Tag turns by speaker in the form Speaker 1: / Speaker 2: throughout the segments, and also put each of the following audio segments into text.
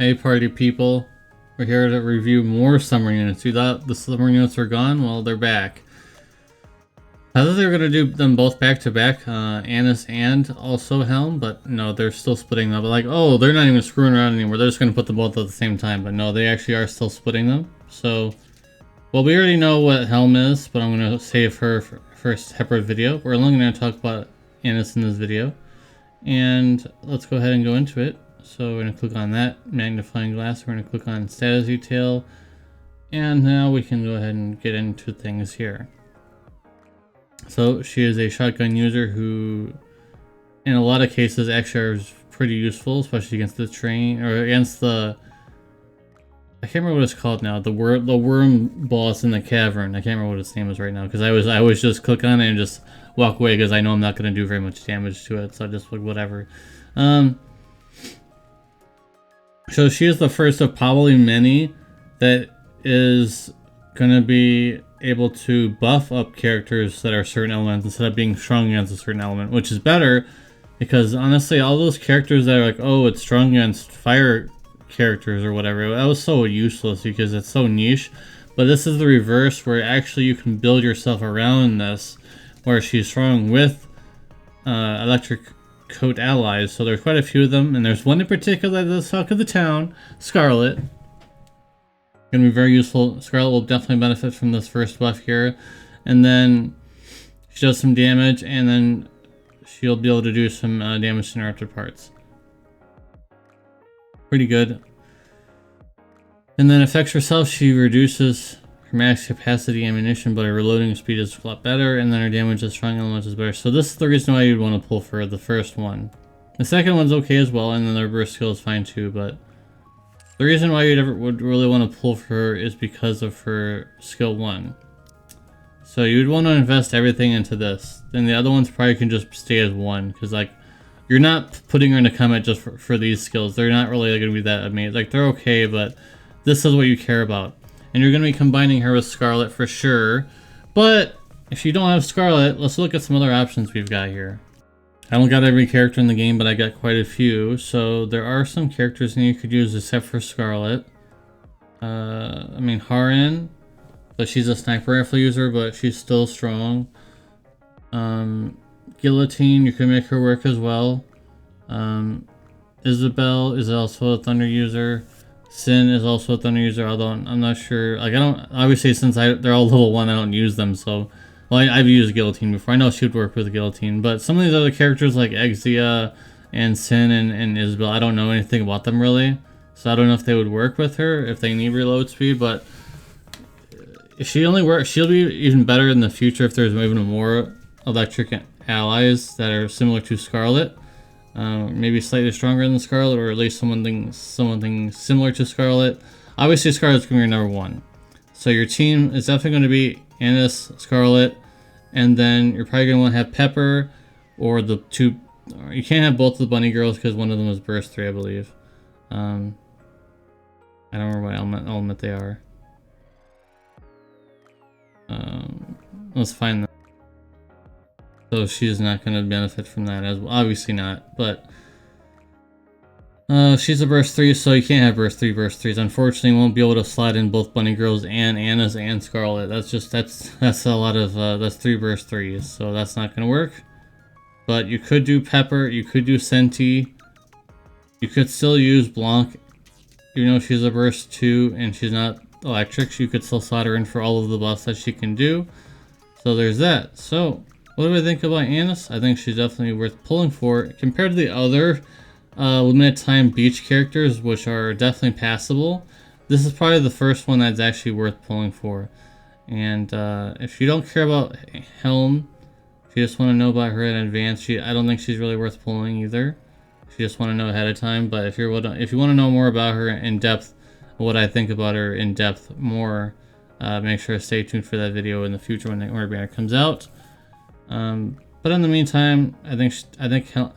Speaker 1: Hey party people, we're here to review more summer units. You thought the summer units were gone? Well, they're back. I thought they were going to do them both back to back, Annis and also Helm, but no, they're still splitting them. But like, oh, they're not even screwing around anymore. They're just going to put them both at the same time. But no, they actually are still splitting them. So, well, we already know what Helm is, but I'm going to save her for a separate video. We're only going to talk about Annis in this video. And let's go ahead and go into it. So we're going to click on that magnifying glass. We're going to click on status detail. And now we can go ahead and get into things here. So she is a shotgun user who, in a lot of cases, actually is pretty useful, especially against the train, or against the, I can't remember what it's called now, the worm boss in the cavern. I can't remember what its name is right now, because I always just click on it and just walk away, because I know I'm not going to do very much damage to it, so I just like whatever. So she is the first of probably many that is going to be able to buff up characters that are certain elements instead of being strong against a certain element, which is better because honestly all those characters that are like, oh, it's strong against fire characters or whatever, that was so useless because it's so niche. But this is the reverse, where actually you can build yourself around this, where she's strong with electric coat allies. So there's quite a few of them, and there's one in particular that's the talk of the town, Scarlet. Gonna be very useful. Scarlet will definitely benefit from this first buff here, and then she does some damage, and then she'll be able to do some damage to interrupted parts. Pretty good. And then affects herself, she reduces her max capacity ammunition, but her reloading speed is a lot better, and then her damage to strong elements is better. So this is the reason why you'd want to pull for the first one. The second one's okay as well, and then the burst skill is fine too, but the reason why you would really want to pull for her is because of her skill 1. So you'd want to invest everything into this. Then the other ones probably can just stay as 1, because like you're not putting her into combat just for these skills. They're not really going to be that amazing. Like they're okay, but this is what you care about. And you're going to be combining her with Scarlet for sure. But if you don't have Scarlet, let's look at some other options we've got here. I don't got every character in the game, but I got quite a few. So there are some characters that you could use except for Scarlet. I mean, Harin, but she's a sniper rifle user, but she's still strong. Guillotine, you can make her work as well. Isabel is also a thunder user. Sin is also a thunder user, although I'm not sure. Like, I don't, obviously, since they're all level 1, I don't use them, so. Well, I've used Guillotine before. I know she would work with Guillotine, but some of these other characters like Exia and Sin and Isabel, I don't know anything about them really. So I don't know if they would work with her if they need reload speed, but if she only works, she'll be even better in the future if there's even more electric allies that are similar to Scarlet. Maybe slightly stronger than Scarlet, or at least something similar to Scarlet. Obviously, Scarlet's going to be your number 1. So your team is definitely going to be Annis, Scarlet, and then you're probably going to want to have Pepper, or the two. You can't have both of the bunny girls because one of them is burst 3, I believe. I don't remember what element they are. Let's find them. So she's not going to benefit from that as well. Obviously not, but she's a burst 3, so you can't have burst 3s. Unfortunately, you won't be able to slide in both bunny girls and Anna's and Scarlet. That's a lot of that's 3 burst 3s, so that's not going to work. But you could do Pepper, you could do Senti, you could still use Blanc, even though she's a burst 2 and she's not electric. You could still slot her in for all of the buffs that she can do. So there's that. So what do I think about Annis? I think she's definitely worth pulling for compared to the other limited time beach characters, which are definitely passable. This is probably the first one that's actually worth pulling for. And if you don't care about Helm, if you just want to know about her in advance, I don't think she's really worth pulling either. If you just want to know ahead of time. But if you want to know more about her in depth, what I think about her in depth more, make sure to stay tuned for that video in the future when it comes out. But in the meantime, I think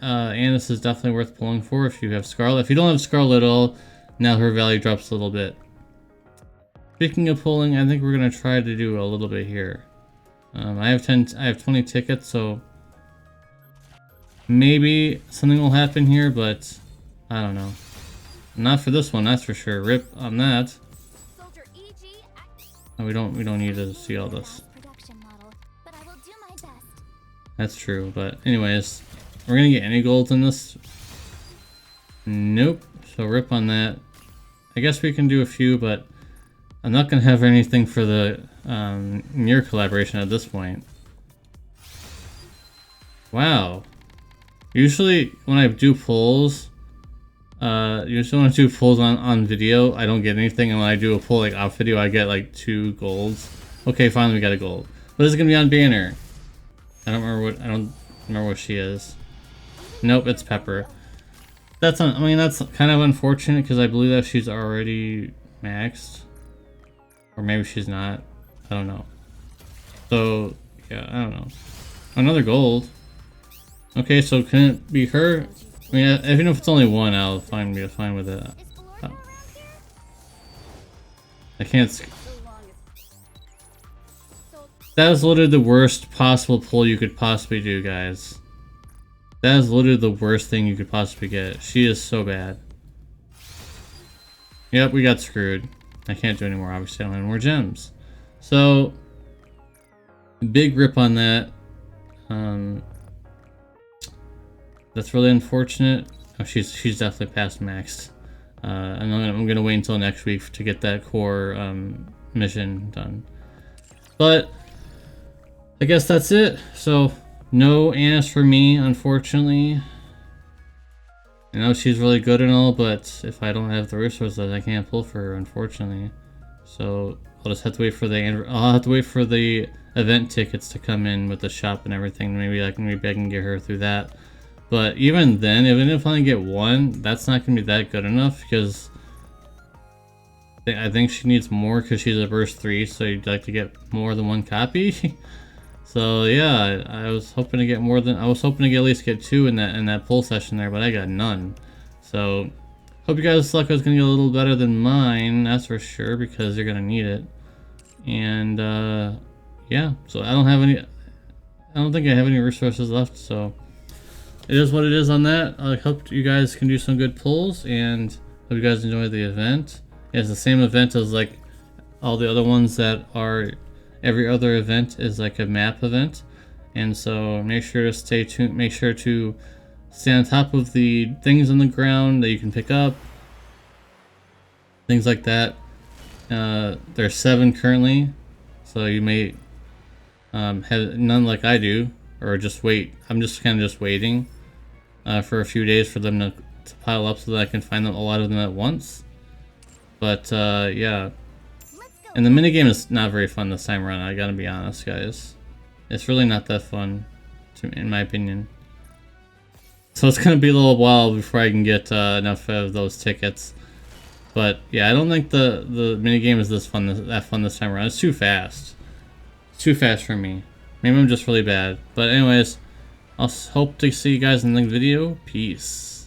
Speaker 1: Annis is definitely worth pulling for if you have Scarlet. If you don't have Scarlet at all, now her value drops a little bit. Speaking of pulling, I think we're gonna try to do a little bit here. I have 20 tickets, so maybe something will happen here, but I don't know. Not for this one, that's for sure. Rip on that.
Speaker 2: Soldier EG.
Speaker 1: Oh, we don't need to see all this.
Speaker 2: Production model, but I will do my best.
Speaker 1: That's true, but anyways, we're gonna get any golds in this. Nope. So rip on that. I guess we can do a few, but I'm not gonna have anything for the near collaboration at this point. Wow. Usually when I do pulls, on video, I don't get anything, and when I do a pull like off video, I get like 2 golds. Okay, finally we got a gold. But is it gonna be on banner? I don't remember what she is. Nope, it's Pepper. That's kind of unfortunate because I believe that she's already maxed, or maybe she's not. I don't know. So yeah, I don't know. Another gold. Okay, so can it be her? I mean, even if it's only one, I'll be fine with it. Oh. I can't. That is literally the worst possible pull you could possibly do, guys. That is literally the worst thing you could possibly get. She is so bad. Yep, we got screwed. I can't do anymore. Obviously, I don't have any more gems. So, big rip on that. That's really unfortunate. Oh, she's definitely past maxed. I'm gonna wait until next week to get that core mission done. But I guess that's it. So no Annis for me, unfortunately. I know she's really good and all, but if I don't have the resources, I can't pull for her, unfortunately. So I'll just have to wait for the event tickets to come in with the shop and everything. Maybe I can get her through that. But even then, even if I only get one, that's not gonna be that good enough because I think she needs more because she's a burst 3, so you'd like to get more than one copy. So yeah, I was hoping to get at least get 2 in that pull session there, but I got none. So hope you guys' luck is gonna get a little better than mine, that's for sure, because you're gonna need it. And yeah, so I don't think I have any resources left, so it is what it is on that. I hope you guys can do some good pulls, and hope you guys enjoy the event. It's the same event as like all the other ones that are. Every other event is like a map event, and so make sure to stay tuned. Make sure to stay on top of the things on the ground that you can pick up, things like that. There's 7 currently, so you may have none like I do, or just wait. I'm just kind of just waiting for a few days for them to pile up so that I can find them, a lot of them at once. But yeah. And the minigame is not very fun this time around, I gotta be honest, guys. It's really not that fun, in my opinion. So it's gonna be a little while before I can get enough of those tickets. But yeah, I don't think the minigame is that fun this time around. It's too fast. It's too fast for me. Maybe I'm just really bad. But anyways, I'll hope to see you guys in the next video. Peace.